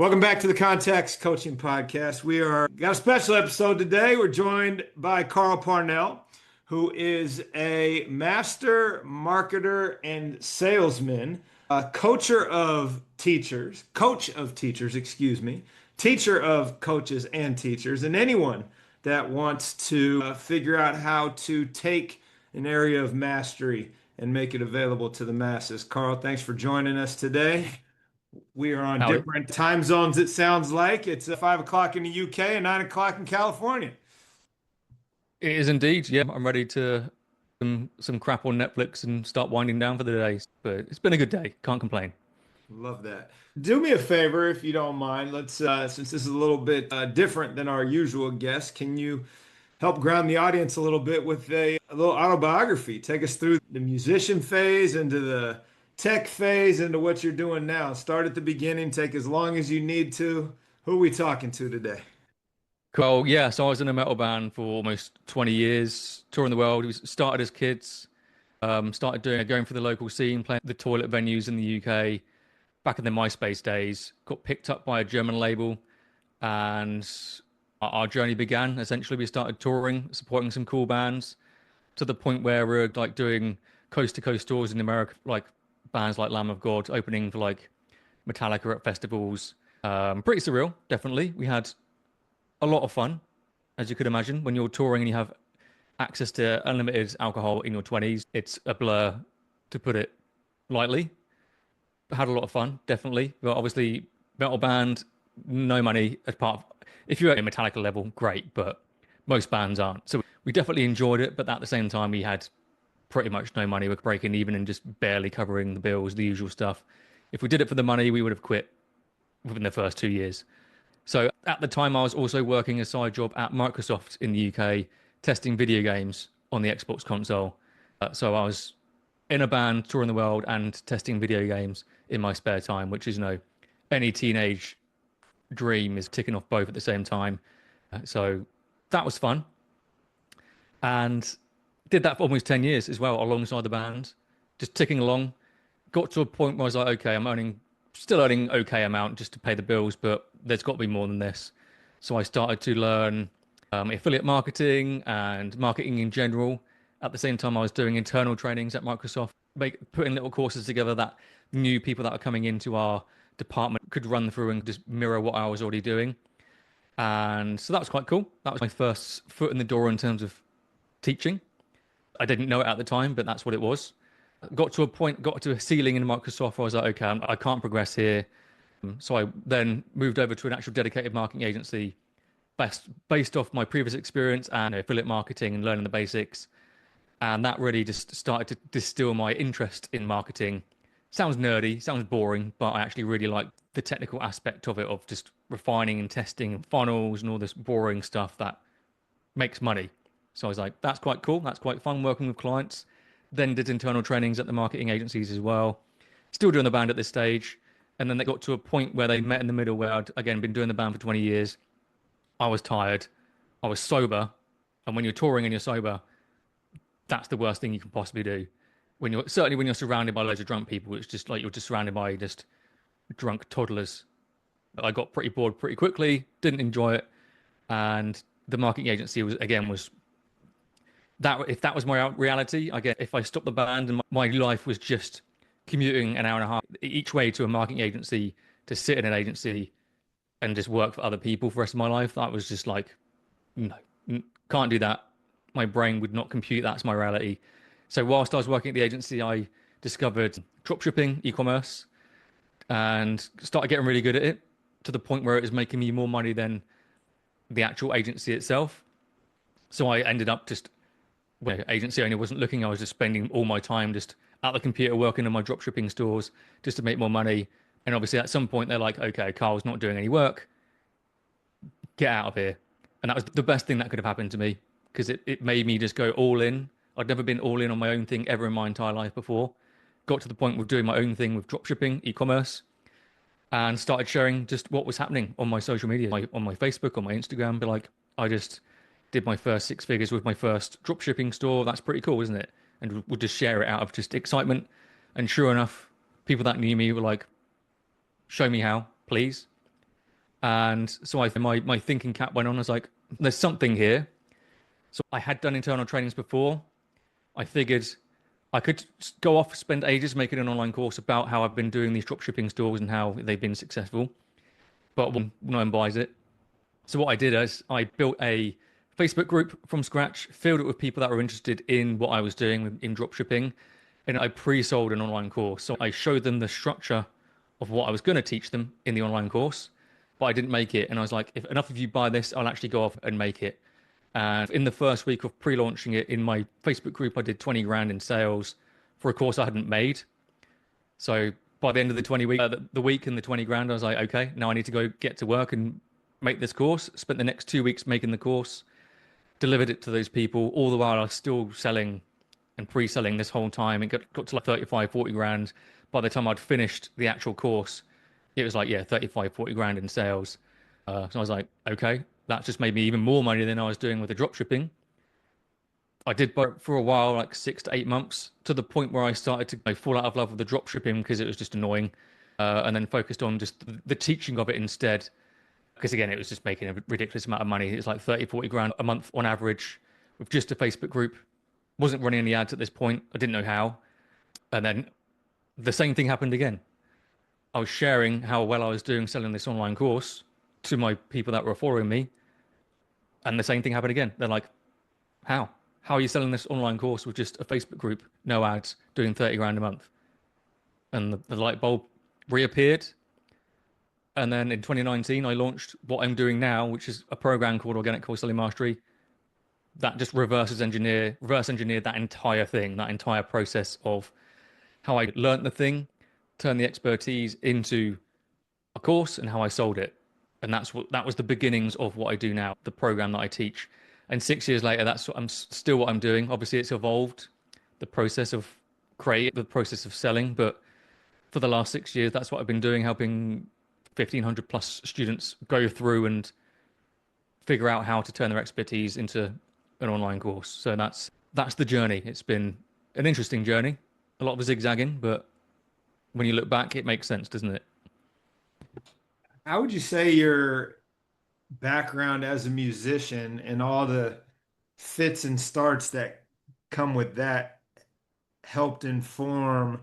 Welcome back to the Context Coaching Podcast. We are got a special episode today. We're joined by Carl Parnell, who is a master marketer and salesman, a coach of teachers, excuse me, teacher of coaches and teachers, and anyone that wants to figure out how to take an area of mastery and make it available to the masses. Carl, thanks for joining us today. We are on Howdy. different time zones, it sounds like. It's 5 o'clock in the UK and 9 o'clock in California. It is indeed. Yeah, I'm ready to some crap on Netflix and start winding down for the day. But it's been a good day. Can't complain. Love that. Do me a favor if you don't mind. Let's since this is a little bit different than our usual guests, can you help ground the audience a little bit with a little autobiography? Take us through the musician phase into the tech phase into what you're doing now. Start at the beginning, take as long as you need to. Who are we talking to today? Well, yeah, so I was in a metal band for almost 20 years, touring the world. We started as kids, started going for the local scene, playing the toilet venues in the UK back in the MySpace days. Got picked up by a German label, and our journey began. Essentially, we started touring, supporting some cool bands, to the point where we're like doing coast to coast tours in America, like bands like Lamb of God, opening for like Metallica at festivals. Pretty surreal, definitely. We had a lot of fun, as you could imagine. When you're touring and you have access to unlimited alcohol in your 20s, it's a blur, to put it lightly. Had a lot of fun, definitely. But obviously, metal band, no money as part of. If you're at a Metallica level, great, but most bands aren't. So we definitely enjoyed it, but at the same time, we had pretty much no money. We're breaking even and just barely covering the bills, the usual stuff. If we did it for the money, we would have quit within the first 2 years. So at the time, I was also working a side job at Microsoft in the UK, testing video games on the Xbox console. So I was in a band touring the world and testing video games in my spare time, which is, any teenage dream is ticking off both at the same time. So that was fun. And did that for almost 10 years as well, alongside the band, just ticking along. Got to a point where I was like, okay, still earning okay amount just to pay the bills, but there's got to be more than this. So I started to learn affiliate marketing and marketing in general. At the same time, I was doing internal trainings at Microsoft, putting little courses together that new people that are coming into our department could run through and just mirror what I was already doing. And so that was quite cool. That was my first foot in the door in terms of teaching. I didn't know it at the time, but that's what it was. Got to a ceiling in Microsoft where I was like, okay, I can't progress here. So I then moved over to an actual dedicated marketing agency based off my previous experience and affiliate marketing and learning the basics. And that really just started to distill my interest in marketing. Sounds nerdy, sounds boring, but I actually really like the technical aspect of it, of just refining and testing funnels and all this boring stuff that makes money. So I was like, that's quite cool. That's quite fun working with clients. Then did internal trainings at the marketing agencies as well. Still doing the band at this stage. And then they got to a point where they met in the middle where I'd, again, been doing the band for 20 years. I was tired. I was sober. And when you're touring and you're sober, that's the worst thing you can possibly do. Certainly when you're surrounded by loads of drunk people, it's just like you're just surrounded by just drunk toddlers. I got pretty bored pretty quickly, didn't enjoy it. And the marketing agency was that, if that was my reality, I guess if I stopped the band and my life was just commuting an hour and a half each way to a marketing agency to sit in an agency and just work for other people for the rest of my life, that was just like, no, can't do that. My brain would not compute that's my reality. So whilst I was working at the agency, I discovered dropshipping, e-commerce, and started getting really good at it, to the point where it was making me more money than the actual agency itself. So I ended up just, when agency owner wasn't looking, I was just spending all my time just at the computer working in my dropshipping stores just to make more money. And obviously at some point they're like, okay, Carl's not doing any work, get out of here. And that was the best thing that could have happened to me, because it made me just go all in. I'd never been all in on my own thing ever in my entire life before. Got to the point with doing my own thing with dropshipping, e-commerce, and started sharing just what was happening on my social media, on my Facebook, on my Instagram. But like, I just did my first 6 figures with my first dropshipping store. That's pretty cool, isn't it? And would just share it out of just excitement. And sure enough, people that knew me were like, show me how, please. And so my thinking cap went on. I was like, there's something here. So I had done internal trainings before. I figured I could go off, spend ages making an online course about how I've been doing these dropshipping stores and how they've been successful, but no one buys it. So what I did is I built a Facebook group from scratch, filled it with people that were interested in what I was doing in dropshipping, and I pre-sold an online course. So I showed them the structure of what I was going to teach them in the online course, but I didn't make it. And I was like, if enough of you buy this, I'll actually go off and make it. And in the first week of pre-launching it in my Facebook group, I did 20 grand in sales for a course I hadn't made. So by the end of the 20 week, the week and the 20 grand, I was like, okay, now I need to go get to work and make this course. Spent the next 2 weeks making the course, delivered it to those people. All the while I was still selling and pre-selling this whole time. It got to like 35, 40 grand. By the time I'd finished the actual course, it was like, yeah, 35, 40 grand in sales. So I was like, okay, that's just made me even more money than I was doing with the drop shipping. I did for a while, like 6 to 8 months, to the point where I started to fall out of love with the drop shipping because it was just annoying, and then focused on just the teaching of it instead. Because again, it was just making a ridiculous amount of money. It's like 30, 40 grand a month on average with just a Facebook group. Wasn't running any ads at this point. I didn't know how. And then the same thing happened again. I was sharing how well I was doing selling this online course to my people that were following me. And the same thing happened again. They're like, how? How are you selling this online course with just a Facebook group, no ads, doing 30 grand a month? And the light bulb reappeared. And then in 2019, I launched what I'm doing now, which is a program called Organic Course Selling Mastery that just reverse engineered that entire thing, that entire process of how I learned the thing, turned the expertise into a course, and how I sold it. And that was the beginnings of what I do now, the program that I teach. And 6 years later, I'm still what I'm doing. Obviously, it's evolved, the process of create, the process of selling. But for the last 6 years, that's what I've been doing, helping 1,500 plus students go through and figure out how to turn their expertise into an online course. So that's the journey. It's been an interesting journey, a lot of zigzagging, but when you look back, it makes sense, doesn't it? How would you say your background as a musician and all the fits and starts that come with that helped inform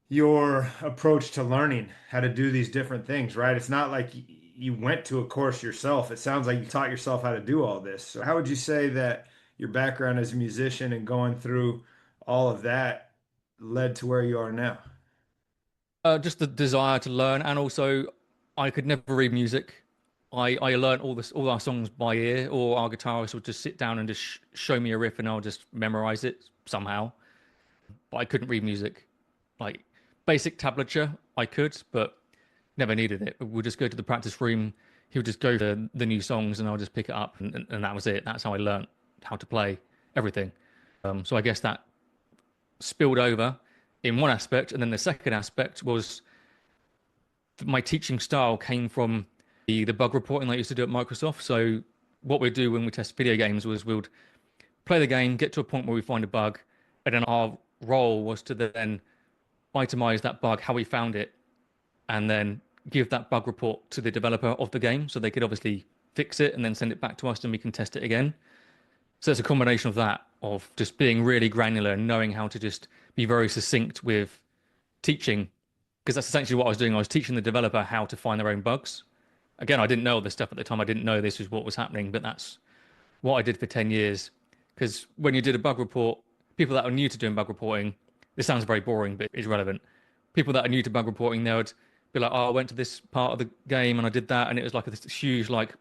your approach to learning how to do these different things, right? It's not like you went to a course yourself. It sounds like you taught yourself how to do all this. So how would you say that your background as a musician and going through all of that led to where you are now? Just the desire to learn, and also I could never read music. I learned all our songs by ear, or our guitarist would just sit down and just show me a riff, and I'll just memorize it somehow. But I couldn't read music. Like basic tablature, I could, but never needed it. We'll just go to the practice room. He would just go to the new songs, and I'll just pick it up, and that was it. That's how I learned how to play everything. So I guess that spilled over in one aspect, and then the second aspect was my teaching style came from the bug reporting I used to do at Microsoft. So what we'd do when we test video games was we'd play the game, get to a point where we find a bug, and then our role was to then itemize that bug, how we found it, and then give that bug report to the developer of the game so they could obviously fix it and then send it back to us and we can test it again. So it's a combination of that, of just being really granular and knowing how to just be very succinct with teaching, because that's essentially what I was doing. I was teaching the developer how to find their own bugs. Again, I didn't know all this stuff at the time. I didn't know this was what was happening, but that's what I did for 10 years. Because when you did a bug report, people that are new to doing bug reporting, this sounds very boring, but it's relevant. People that are new to bug reporting, they would be like, oh, I went to this part of the game and I did that. And it was like this huge, like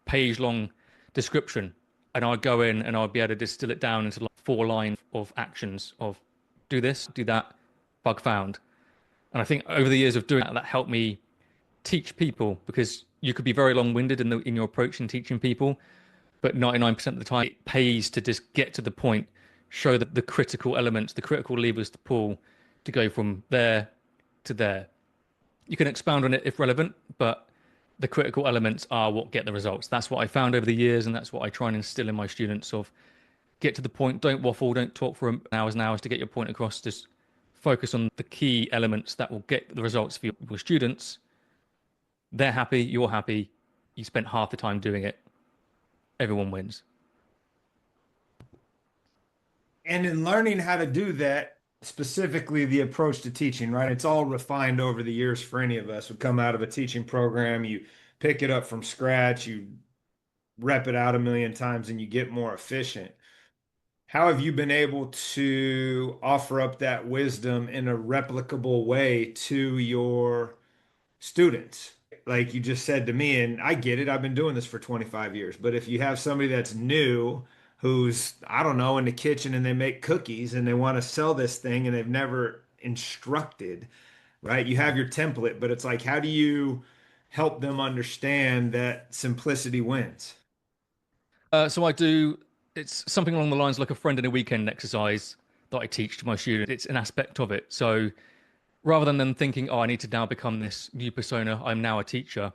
page long description. And I'd go in and I'd be able to distill it down into like 4 lines of actions of do this, do that, bug found. And I think over the years of doing that, that helped me teach people, because you could be very long-winded in your approach in teaching people, but 99% of the time it pays to just get to the point, show that the critical elements, the critical levers to pull to go from there to there. You can expound on it if relevant, but the critical elements are what get the results. That's what I found over the years, and that's what I try and instill in my students of get to the point, don't waffle, don't talk for hours and hours to get your point across. Just focus on the key elements that will get the results for your students, They're happy, you're happy. You spent half the time doing it. Everyone wins. And in learning how to do that, specifically the approach to teaching, right? It's all refined over the years for any of us. We come out of a teaching program, you pick it up from scratch, you rep it out a million times, and you get more efficient. How have you been able to offer up that wisdom in a replicable way to your students? Like you just said to me, and I get it, I've been doing this for 25 years, but if you have somebody that's new who's, I don't know, in the kitchen and they make cookies and they want to sell this thing and they've never instructed, right? You have your template, but it's like, how do you help them understand that simplicity wins? So I do, it's something along the lines like a friend in a weekend exercise that I teach to my students. It's an aspect of it. So rather than them thinking, oh, I need to now become this new persona, I'm now a teacher,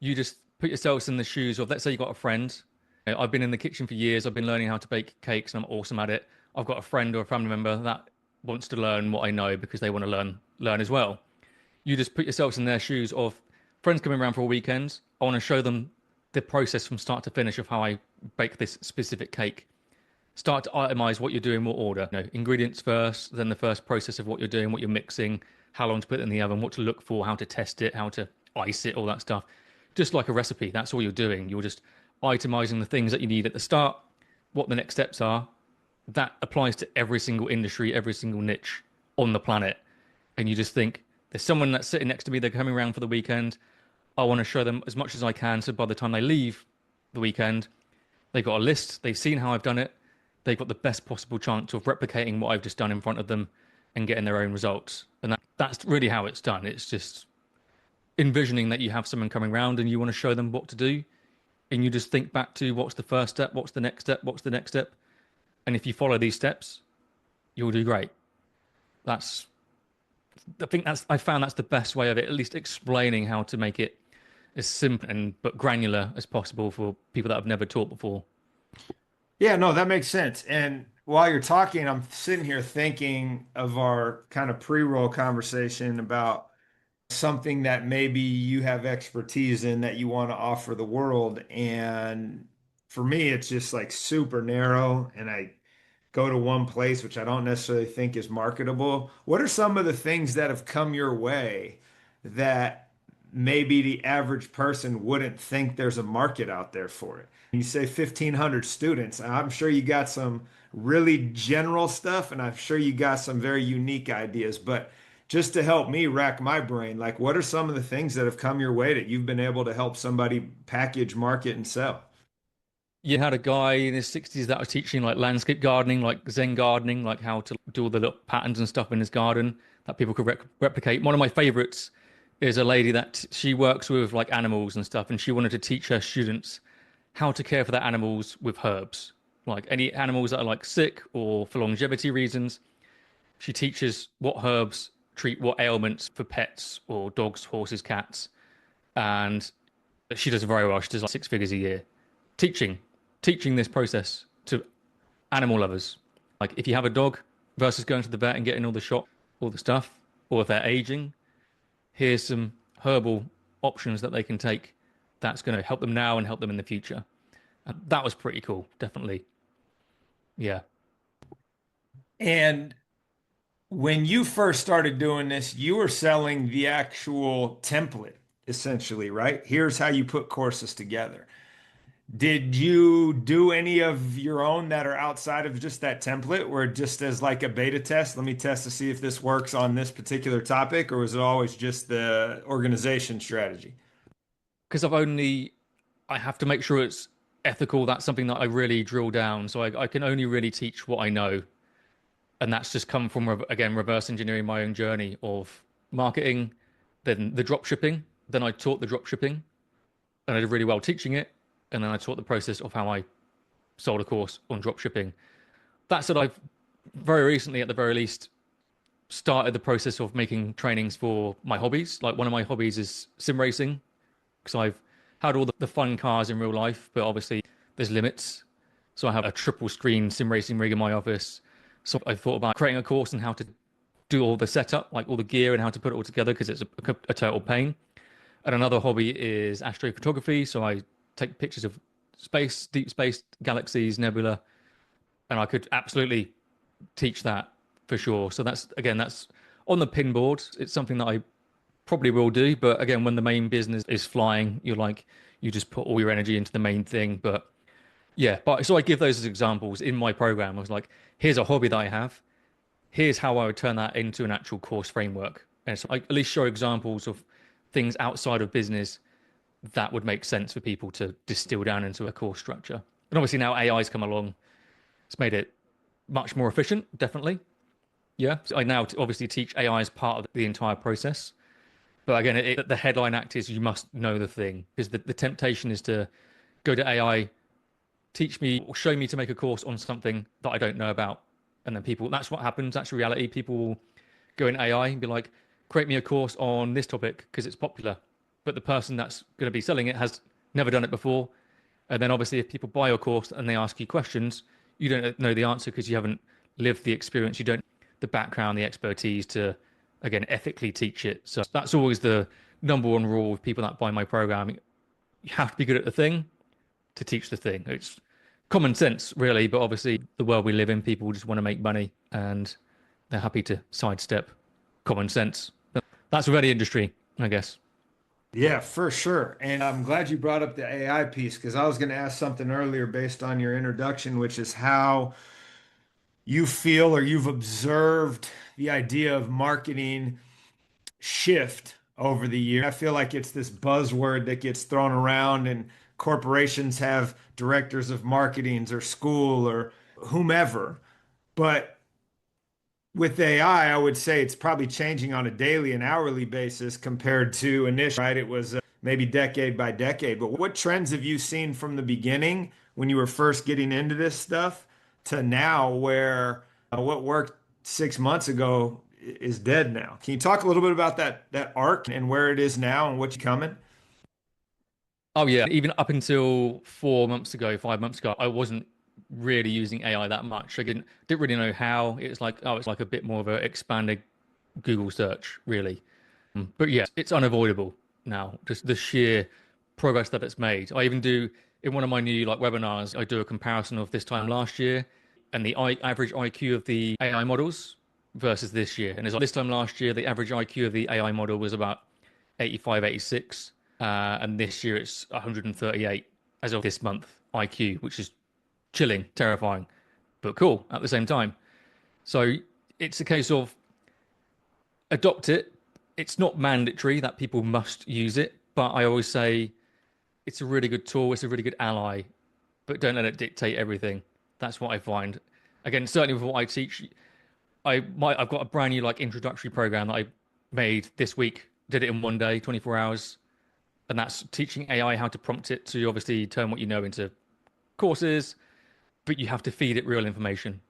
you just put yourselves in the shoes of, let's say you got a friend. I've been in the kitchen for years. I've been learning how to bake cakes and I'm awesome at it. I've got a friend or a family member that wants to learn what I know because they want to learn as well. You just put yourselves in their shoes of friends coming around for a weekend. I want to show them the process from start to finish of how I bake this specific cake. Start to itemize what you're doing, what order. Ingredients first, then the first process of what you're doing, what you're mixing, how long to put it in the oven, what to look for, how to test it, how to ice it, all that stuff. Just like a recipe, that's all you're doing. You're just itemizing the things that you need at the start, what the next steps are. That applies to every single industry, every single niche on the planet. And you just think, there's someone that's sitting next to me, they're coming around for the weekend. I want to show them as much as I can. So by the time they leave the weekend, they've got a list, they've seen how I've done it, they've got the best possible chance of replicating what I've just done in front of them and getting their own results. And that's really how it's done. It's just envisioning that you have someone coming around and you want to show them what to do. And you just think back to what's the first step, what's the next step, what's the next step. And if you follow these steps, you'll do great. That's, I found that's the best way of it, at least explaining how to make it as simple and but granular as possible for people that have never taught before. Yeah, no, that makes sense. And while you're talking, I'm sitting here thinking of our kind of pre-roll conversation about something that maybe you have expertise in that you want to offer the world. And for me, it's just like super narrow, and I go to one place which I don't necessarily think is marketable. What are some of the things that have come your way that maybe the average person wouldn't think there's a market out there for it? You say 1,500 students. I'm sure you got some really general stuff, and I'm sure you got some very unique ideas. But just to help me rack my brain, like what are some of the things that have come your way that you've been able to help somebody package, market, and sell? You had a guy in his 60s that was teaching like landscape gardening, like Zen gardening, like how to do all the little patterns and stuff in his garden that people could replicate. One of my favorites is a lady that she works with like animals and stuff, and she wanted to teach her students how to care for their animals with herbs. Like any animals that are like sick or for longevity reasons, she teaches what herbs treat what ailments for pets or dogs, horses, cats. And she does very well. She does like six figures a year teaching teaching this process to animal lovers. Like if you have a dog versus going to the vet and getting all the shot, all the stuff, or if they're aging, here's some herbal options that they can take that's going to help them now and help them in the future. And that was pretty cool, definitely. Yeah. And when you first started doing this, you were selling the actual template, essentially, right? Here's how you put courses together. Did you do any of your own that are outside of just that template, where just as like a beta test, let me test to see if this works on this particular topic, or was it always just the organization strategy? Because I have to make sure it's ethical. That's something that I really drill down. So I can only really teach what I know. And that's just come from, again, reverse engineering my own journey of marketing, then the drop shipping. Then I taught the drop shipping and I did really well teaching it. And then I taught the process of how I sold a course on drop shipping. That said, I've very recently, at the very least, started the process of making trainings for my hobbies. Like one of my hobbies is sim racing because I've had all the fun cars in real life, but obviously there's limits. So I have a triple screen sim racing rig in my office. So I thought about creating a course on how to do all the setup, like all the gear and how to put it all together because it's a total pain. And another hobby is astrophotography. So I take pictures of space, deep space, galaxies, nebula, and I could absolutely teach that for sure. So that's again, that's on the pinboard. It's something that I probably will do. But again, when the main business is flying, you're like, you just put all your energy into the main thing. But yeah, but so I give those as examples in my program. I was like, here's a hobby that I have. Here's how I would turn that into an actual course framework. And so I at least show examples of things outside of business that would make sense for people to distill down into a course structure. And obviously now AI's come along. It's made it much more efficient, definitely. Yeah. So I now obviously teach AI as part of the entire process. But again, the headline act is you must know the thing because the temptation is to go to AI, teach me or show me to make a course on something that I don't know about. And then people, that's what happens. That's reality. People will go in AI and be like, create me a course on this topic because it's popular. But the person that's going to be selling it has never done it before. And then obviously, if people buy your course and they ask you questions, you don't know the answer because you haven't lived the experience. You don't the background, the expertise to, again, ethically teach it. So that's always the number one rule with people that buy my program. You have to be good at the thing to teach the thing. It's common sense, really, but obviously, the world we live in, people just want to make money and they're happy to sidestep common sense. But that's with any industry, I guess. Yeah, for sure. And I'm glad you brought up the AI piece because I was going to ask something earlier based on your introduction, which is how you feel or you've observed the idea of marketing shift over the year. I feel like it's this buzzword that gets thrown around, and corporations have directors of marketings or school or whomever. But with AI, I would say it's probably changing on a daily and hourly basis compared to initial, right? It was maybe decade by decade. But what trends have you seen from the beginning when you were first getting into this stuff to now where what worked 6 months ago is dead now? Can you talk a little bit about that arc and where it is now and what's coming? Oh yeah, even up until 4 months ago, 5 months ago, I wasn't really using AI that much. I didn't really know how. It's like it's like a bit more of an expanded Google search, really. But yeah, it's unavoidable now. Just the sheer progress that it's made. I even do in one of my new like webinars, I do a comparison of this time last year and the average IQ of the AI models versus this year. And it's like this time last year, the average IQ of the AI model was about 85, 86. And this year it's 138 as of this month IQ, which is chilling, terrifying, but cool at the same time. So it's a case of adopt it. It's not mandatory that people must use it, but I always say it's a really good tool. It's a really good ally, but don't let it dictate everything. That's what I find. Again, certainly with what I teach, I've got a brand new like introductory program that I made this week. Did it in one day, 24 hours, and that's teaching AI how to prompt it to obviously turn what you know into courses, but you have to feed it real information.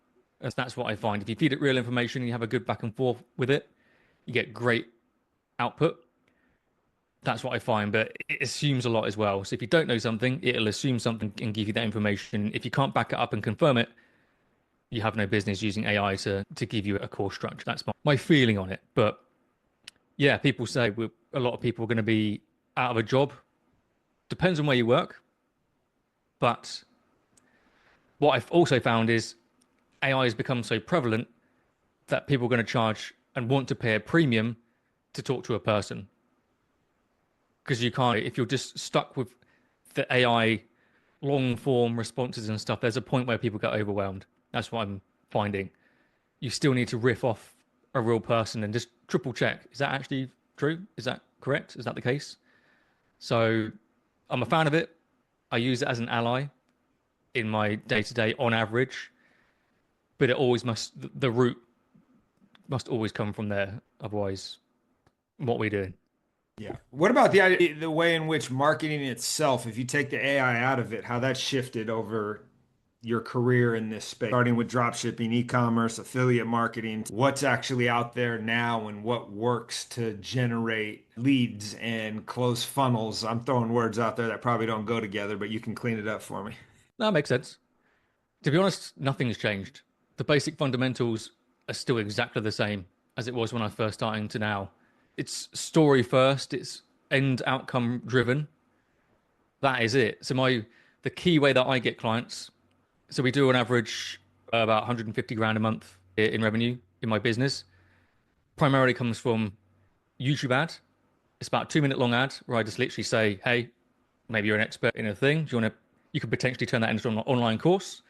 And that's what I find. If you feed it real information and you have a good back and forth with it, you get great output. That's what I find, but it assumes a lot as well. So if you don't know something, it'll assume something and give you that information. If you can't back it up and confirm it, you have no business using AI to give you a course structure. That's my feeling on it. But yeah, people say a lot of people are going to be out of a job. Depends on where you work. But what I've also found is AI has become so prevalent that people are going to charge and want to pay a premium to talk to a person. Because you can't, if you're just stuck with the AI long form responses and stuff, there's a point where people get overwhelmed. That's what I'm finding. You still need to riff off a real person and just triple check. Is that actually true? Is that correct? Is that the case? So I'm a fan of it. I use it as an ally in my day to day on average, but it always must, the root must always come from there. Otherwise, what we do. Yeah. What about the way in which marketing itself, if you take the AI out of it, how that shifted over your career in this space, starting with drop shipping, e-commerce, affiliate marketing, what's actually out there now and what works to generate leads and close funnels? I'm throwing words out there that probably don't go together, but you can clean it up for me. That makes sense. To be honest, nothing's changed. The basic fundamentals are still exactly the same as it was when I first started to now. It's story first. It's end outcome driven, that is it. So the key way that I get clients, so we do on average about 150 grand a month in revenue in my business. Primarily comes from YouTube ad. It's about a 2 minute long ad where I just literally say, hey, maybe you're an expert in a thing. Do you want to? You could potentially turn that into an online course,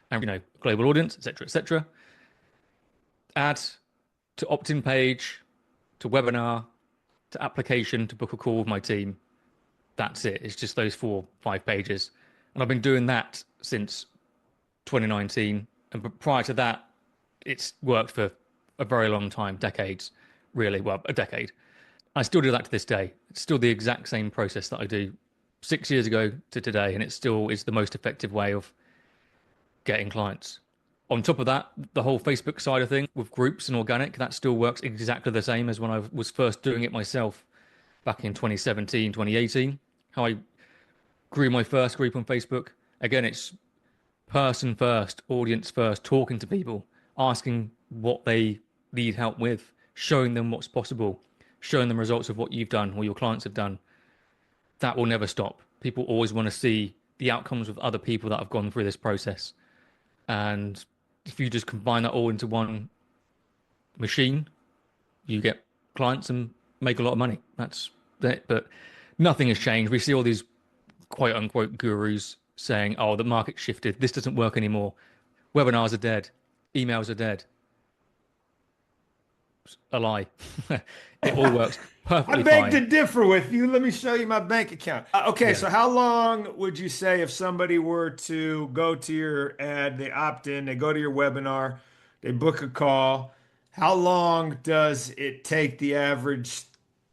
and global audience, etc., etc. Add to opt-in page, to webinar, to application, to book a call with my team. That's it. It's just those 4, 5 pages, and I've been doing that since 2019. And prior to that, it's worked for a very long time, decades, really. Well, a decade. I still do that to this day. It's still the exact same process that I do 6 years ago to today, and it still is the most effective way of getting clients. On top of that, the whole Facebook side of thing with groups and organic, that still works exactly the same as when I was first doing it myself back in 2017, 2018. How I grew my first group on Facebook. Again, it's person first, audience first, talking to people, asking what they need help with, showing them what's possible, showing them results of what you've done or your clients have done. That will never stop. People always want to see the outcomes of other people that have gone through this process. And if you just combine that all into one machine, you get clients and make a lot of money. That's it. But nothing has changed. We see all these quote unquote gurus saying, oh, the market shifted. This doesn't work anymore. Webinars are dead. Emails are dead. A lie. It all works I perfectly beg to fine. differ with you. Let me show you my bank account. Okay, Yeah. so how long would you say if somebody were to go to your ad, they opt in, they go to your webinar, they book a call, how long does it take the average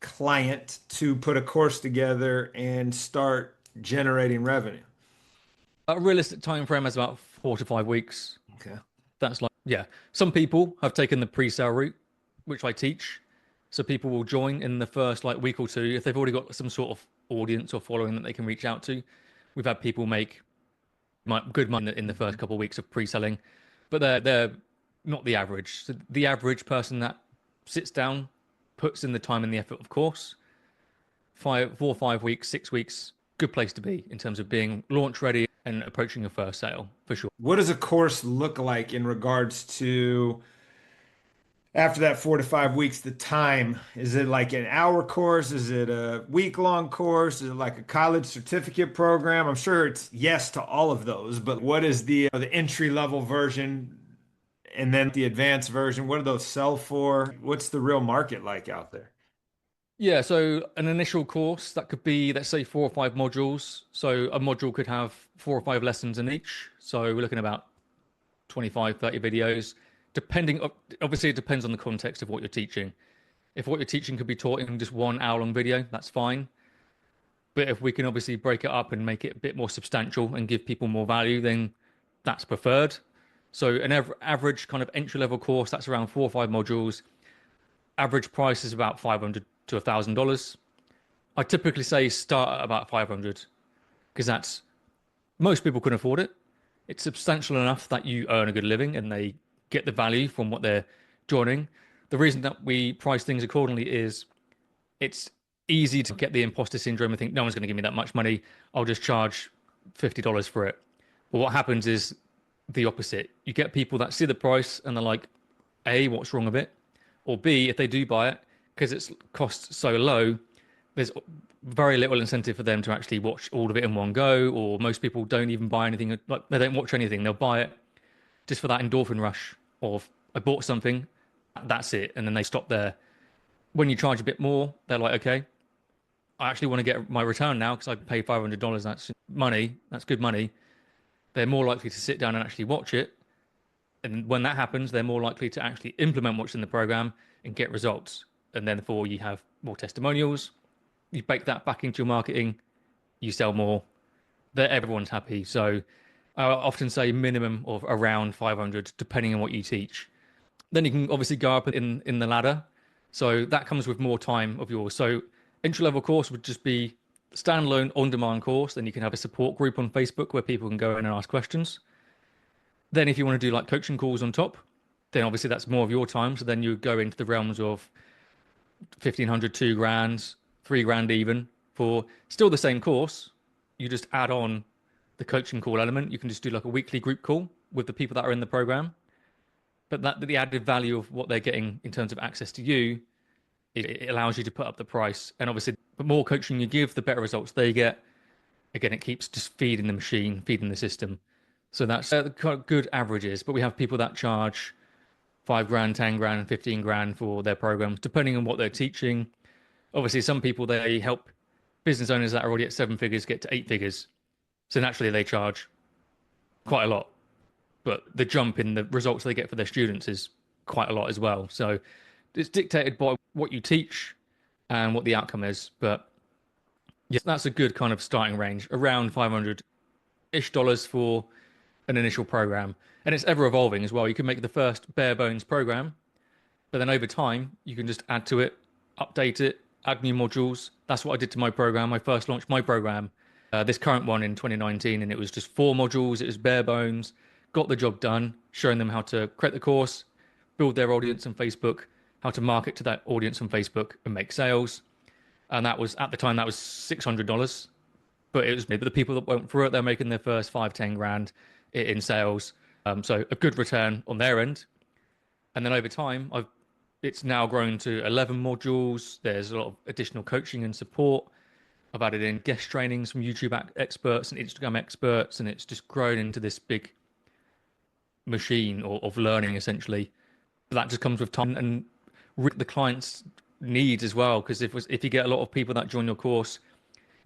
client to put a course together and start generating revenue? A realistic time frame is about 4 to 5 weeks. Okay. That's like, yeah. Some people have taken the pre-sale route, which I teach. So people will join in the first like week or two if they've already got some sort of audience or following that they can reach out to. We've had people make good money in the first couple of weeks of pre-selling, but they're not the average. So the average person that sits down, puts in the time and the effort, of course, 4 5 weeks, 6 weeks, good place to be in terms of being launch ready and approaching your first sale for sure. What does a course look like in regards to after that 4 to 5 weeks, the time? Is it like an hour course? Is it a week-long course? Is it like a college certificate program? I'm sure it's yes to all of those, but what is the entry level version and then the advanced version? What do those sell for? What's the real market like out there? Yeah, so an initial course that could be, let's say, 4 or 5 modules. So a module could have 4 or 5 lessons in each. So we're looking about 25, 30 videos, depending, obviously, it depends on the context of what you're teaching. If what you're teaching could be taught in just 1 hour long video, that's fine. But if we can obviously break it up and make it a bit more substantial and give people more value, then that's preferred. So an average kind of entry level course, that's around 4 or 5 modules. Average price is about $500 to $1,000. I typically say start at about 500 because that's most people can afford it. It's substantial enough that you earn a good living and they get the value from what they're joining. The reason that we price things accordingly is it's easy to get the imposter syndrome and think no one's going to give me that much money. I'll just charge $50 for it. But what happens is the opposite. You get people that see the price and they're like, A, what's wrong with it? Or B, if they do buy it, because it's cost so low, there's very little incentive for them to actually watch all of it in one go. Or most people don't even buy anything, like they don't watch anything. They'll buy it just for that endorphin rush of I bought something, that's it. And then they stop there. When you charge a bit more, they're like, okay, I actually want to get my return now because I paid $500. That's money. That's good money. They're more likely to sit down and actually watch it. And when that happens, they're more likely to actually implement what's in the program and get results. And therefore, you have more testimonials. You bake that back into your marketing. You sell more. Everyone's happy. So I often say minimum of around 500, depending on what you teach. Then you can obviously go up in the ladder. So that comes with more time of yours. So entry level course would just be standalone on demand course. Then you can have a support group on Facebook where people can go in and ask questions. Then if you want to do like coaching calls on top, then obviously that's more of your time. So then you go into the realms of 1,500, 2 grand. 3 grand even for still the same course. You just add on the coaching call element. You can just do like a weekly group call with the people that are in the program. But that the added value of what they're getting in terms of access to you, it allows you to put up the price. And obviously, the more coaching you give, the better results they get. Again, it keeps just feeding the machine, feeding the system. So that's the kind of good averages. But we have people that charge 5 grand, 10 grand, 15 grand for their programs, depending on what they're teaching. Obviously, some people they help business owners that are already at 7 figures get to 8 figures. So naturally, they charge quite a lot. But the jump in the results they get for their students is quite a lot as well. So it's dictated by what you teach and what the outcome is. But yes, that's a good kind of starting range, around 500-ish dollars for an initial program. And it's ever evolving as well. You can make the first bare bones program, but then over time, you can just add to it, update it, add new modules. That's what I did to my program. I first launched my program, this current one in 2019, and it was just 4 modules. It was bare bones, got the job done, showing them how to create the course, build their audience on Facebook, how to market to that audience on Facebook and make sales. And that was at the time that was $600, but it was maybe the people that went through it, they're making their first 5-10 grand in sales. So a good return on their end. And then over time, it's now grown to 11 modules. There's a lot of additional coaching and support. I've added in guest trainings from YouTube experts and Instagram experts, and it's just grown into this big machine of learning essentially. But that just comes with time and the client's needs as well. Because if you get a lot of people that join your course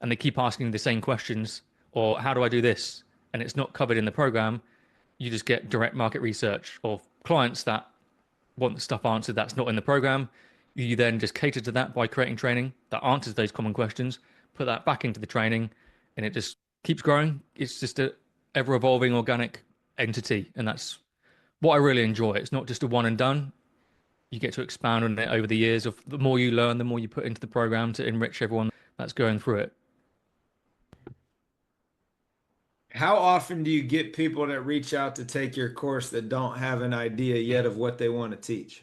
and they keep asking the same questions, or how do I do this, and it's not covered in the program, you just get direct market research of clients that want the stuff answered that's not in the program. You then just cater to that by creating training that answers those common questions, put that back into the training, and it just keeps growing. It's just a ever evolving organic entity, and that's what I really enjoy. It's not just a one and done. You get to expand on it over the years. Of the more you learn, the more you put into the program to enrich everyone that's going through it. How often do you get people that reach out to take your course that don't have an idea yet of what they want to teach?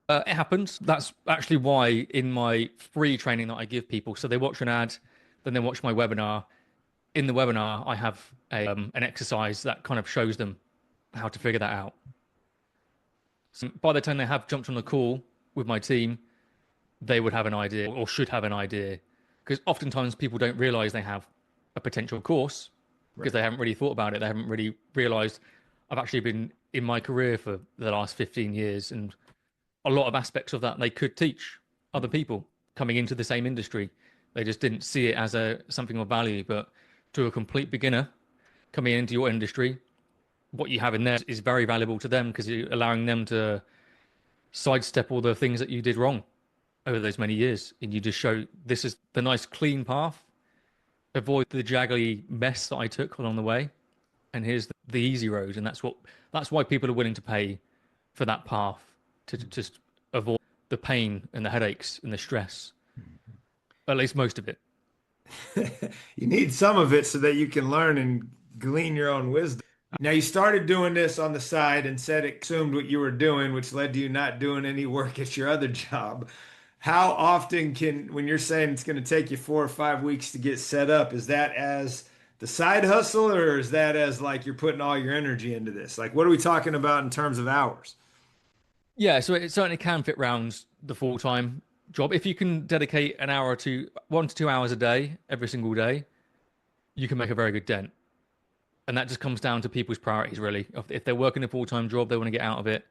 It happens. That's actually why in my free training that I give people, so they watch an ad, then they watch my webinar. In the webinar, I have an exercise that kind of shows them how to figure that out. So by the time they have jumped on the call with my team, they would have an idea or should have an idea. Because oftentimes people don't realize they have a potential course because Right. they haven't really thought about it. They haven't really realized I've actually been in my career for the last 15 years, and a lot of aspects of that they could teach other people coming into the same industry. They just didn't see it as a something of value. But to a complete beginner coming into your industry, what you have in there is very valuable to them because you're allowing them to sidestep all the things that you did wrong over those many years. And you just show this is the nice clean path. Avoid the jaggly mess that I took along the way. And here's the easy road. And that's why people are willing to pay for that path to just avoid the pain and the headaches and the stress, at least most of it. You need some of it so that you can learn and glean your own wisdom. Now, you started doing this on the side and said it consumed what you were doing, which led to you not doing any work at your other job. How often when you're saying it's going to take you 4 or 5 weeks to get set up, is that as the side hustle or is that as like you're putting all your energy into this? Like, what are we talking about in terms of hours? Yeah, so it certainly can fit around the full-time job. If you can dedicate an hour or two, 1 to 2 hours a day, every single day, you can make a very good dent. And that just comes down to people's priorities, really. If they're working a full-time job, they want to get out of it.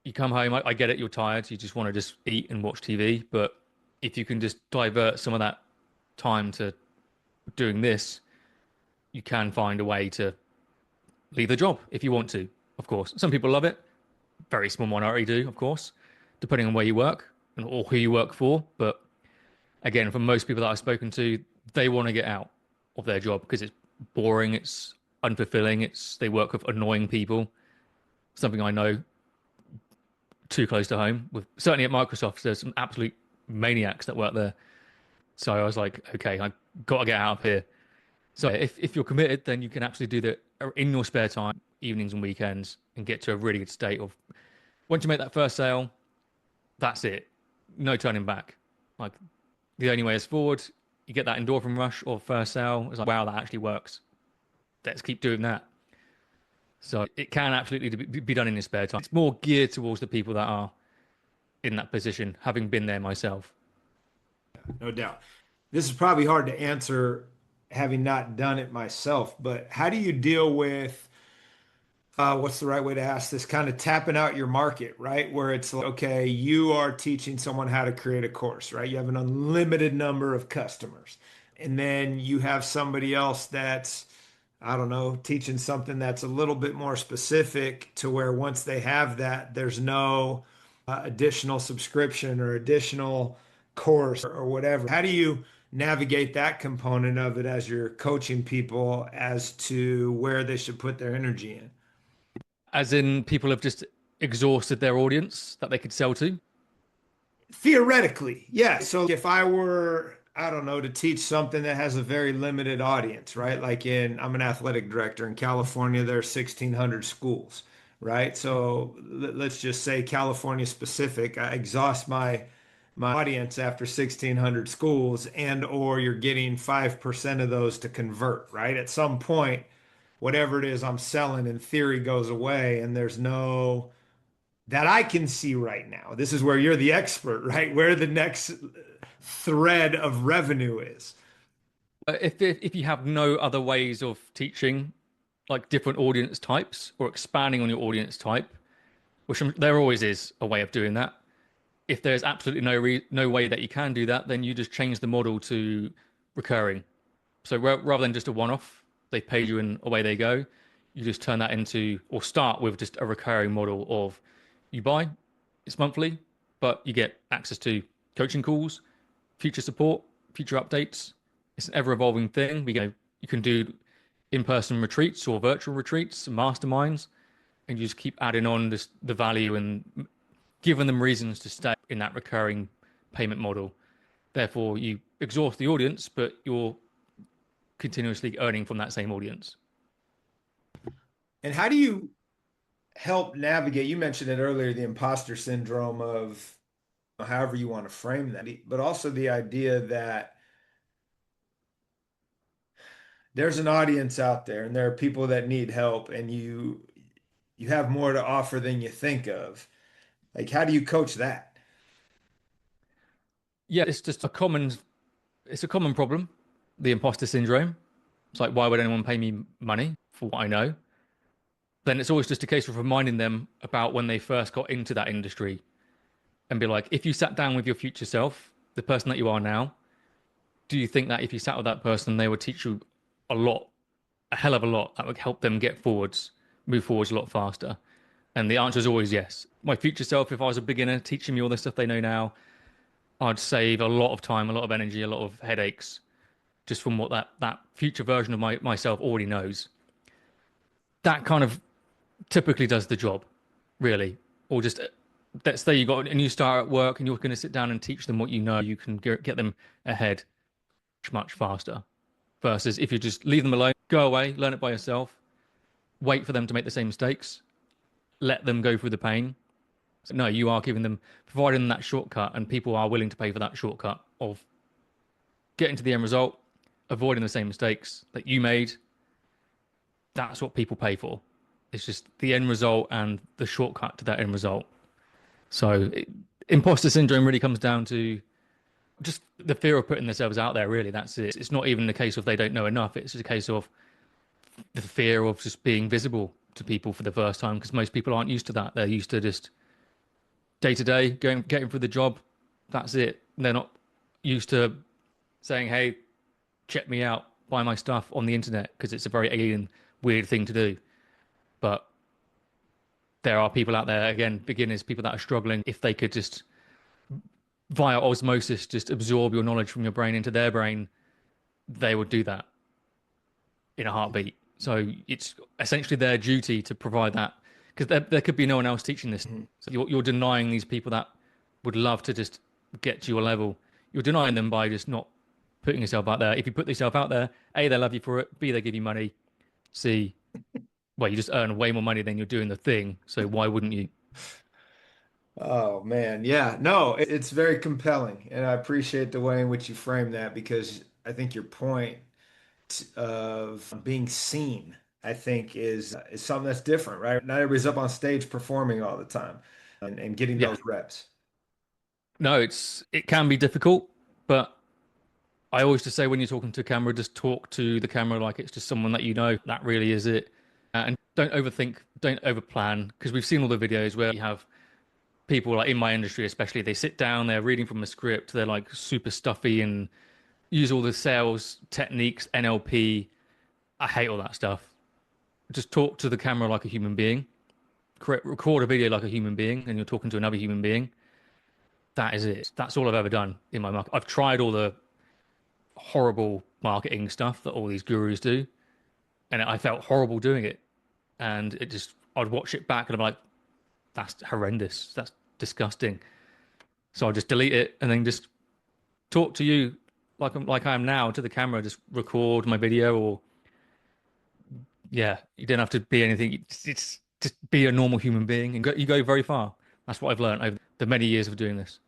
You come home, I get it, you're tired, you just want to just eat and watch TV. But if you can just divert some of that time to doing this, you can find a way to leave the job if you want to, of course. Some people love it. Very small minority do, of course, depending on where you work or who you work for. But again, for most people that I've spoken to, they want to get out of their job because it's boring, it's unfulfilling, they work with annoying people. Something I know too close to home. With certainly at Microsoft, there's some absolute maniacs that work there. So I was like, okay, I got to get out of here. So if you're committed, then you can absolutely do that in your spare time, evenings and weekends, and get to a really good state of once you make that first sale, that's it. No turning back. Like the only way is forward. You get that endorphin rush or first sale. It's like, wow, that actually works. Let's keep doing that. So it can absolutely be done in your spare time. It's more geared towards the people that are in that position, having been there myself. No doubt. This is probably hard to answer having not done it myself, but how do you deal with what's the right way to ask this? Kind of tapping out your market, right? Where it's like, okay, you are teaching someone how to create a course, right? You have an unlimited number of customers. And then you have somebody else that's, I don't know, teaching something that's a little bit more specific to where once they have that, there's no additional subscription or additional course or whatever. How do you navigate that component of it as you're coaching people as to where they should put their energy in? As in, people have just exhausted their audience that they could sell to. Theoretically, yeah. So if I were, I don't know, to teach something that has a very limited audience, right? I'm an athletic director in California, there are 1,600 schools, right? So let's just say California specific. I exhaust my audience after 1,600 schools, and or you're getting 5% of those to convert, right? At some point, whatever it is I'm selling in theory goes away, and there's no that I can see right now. This is where you're the expert, right? Where the next thread of revenue is. If you have no other ways of teaching, like different audience types or expanding on your audience type, there always is a way of doing that. If there's absolutely no way that you can do that, then you just change the model to recurring. So rather than just a one-off, they pay you and away they go. You just turn that into, or start with just a recurring model of you buy, it's monthly, but you get access to coaching calls, future support, future updates. It's an ever-evolving thing. You can do in-person retreats or virtual retreats, masterminds, and you just keep adding on the value and giving them reasons to stay in that recurring payment model. Therefore, you exhaust the audience, but you're continuously earning from that same audience. And how do you help navigate? You mentioned it earlier, the imposter syndrome of however you want to frame that, but also the idea that there's an audience out there and there are people that need help and you have more to offer than you think of. Like, how do you coach that? Yeah, it's a common problem, the imposter syndrome. It's like, why would anyone pay me money for what I know? Then it's always just a case of reminding them about when they first got into that industry and be like, if you sat down with your future self, the person that you are now, do you think that if you sat with that person, they would teach you a lot, a hell of a lot that would help them move forwards a lot faster? And the answer is always yes. My future self, if I was a beginner teaching me all the stuff they know now, I'd save a lot of time, a lot of energy, a lot of headaches just from what that future version of myself already knows. That kind of typically does the job, really. Or just let's say you got a new start at work and you're going to sit down and teach them what you know, you can get them ahead much faster. Versus if you just leave them alone, go away, learn it by yourself, wait for them to make the same mistakes, let them go through the pain. So no, you are providing them that shortcut, and people are willing to pay for that shortcut of getting to the end result, avoiding the same mistakes that you made. That's what people pay for. It's just the end result and the shortcut to that end result. So imposter syndrome really comes down to just the fear of putting themselves out there, really. That's it. It's not even the case of they don't know enough. It's just a case of the fear of just being visible to people for the first time, because most people aren't used to that. They're used to just day to day getting through the job. That's it. They're not used to saying, hey, check me out, buy my stuff on the internet, because it's a very alien, weird thing to do. But there are people out there, again, beginners, people that are struggling. If they could just, via osmosis, just absorb your knowledge from your brain into their brain, they would do that in a heartbeat. So it's essentially their duty to provide that, because there could be no one else teaching this. Mhm. So you're denying these people that would love to just get to your level. You're denying them by just not putting yourself out there. If you put yourself out there, A, they love you for it. B, they give you money. C, well, you just earn way more money than you're doing the thing. So why wouldn't you? Oh man, yeah, no, it's very compelling, and I appreciate the way in which you frame that because I think your point of being seen, I think, is something that's different, right? Not everybody's up on stage performing all the time and getting Yeah. those reps. No, it can be difficult, but I always just say when you're talking to a camera, just talk to the camera like it's just someone that you know. That really is it. And don't overthink, don't overplan, because we've seen all the videos where you have people like in my industry, especially, they sit down, they're reading from a script, they're like super stuffy and use all the sales techniques, NLP. I hate all that stuff. Just talk to the camera like a human being. Record a video like a human being, and you're talking to another human being. That is it. That's all I've ever done in my market. I've tried all the horrible marketing stuff that all these gurus do, and I felt horrible doing it. And it just, I'd watch it back and I'm like, that's horrendous. That's disgusting. So I just delete it and then just talk to you like I am now to the camera. Just record my video, or yeah, you don't have to be anything. It's just be a normal human being, and you go very far. That's what I've learned over the many years of doing this.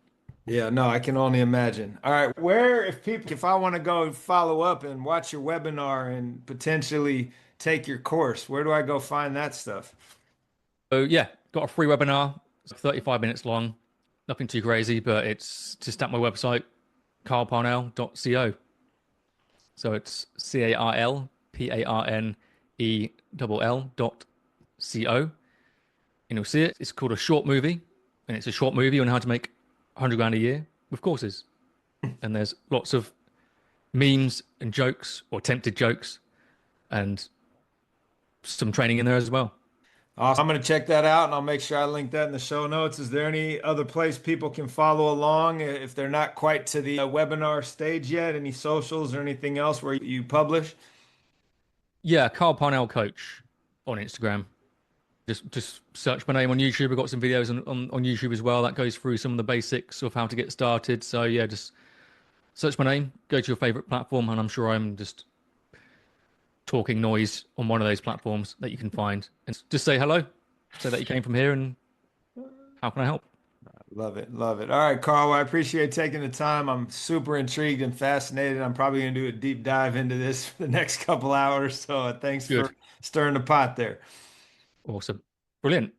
Yeah, no, I can only imagine. All right, where if I want to go follow up and watch your webinar and potentially take your course, where do I go find that stuff? So yeah, got a free webinar. It's 35 minutes long. Nothing too crazy, but it's just at my website, carlparnell.co. So it's CARLPARNELL.co. And you'll see it. It's called a short movie, and it's a short movie on how to make 100 grand a year with courses. And there's lots of memes and jokes or attempted jokes and some training in there as well. Awesome. I'm going to check that out and I'll make sure I link that in the show notes. Is there any other place people can follow along if they're not quite to the webinar stage yet? Any socials or anything else where you publish? Yeah, Carl Parnell Coach on Instagram. Just search my name on YouTube. I've got some videos on YouTube as well that goes through some of the basics of how to get started. So yeah, just search my name, go to your favorite platform, and I'm sure I'm just talking noise on one of those platforms that you can find. And just say hello, say that you came from here, and how can I help? Love it. Love it. All right, Carl, I appreciate taking the time. I'm super intrigued and fascinated. I'm probably going to do a deep dive into this for the next couple hours. So thanks Good. for stirring the pot there. Awesome. Brilliant.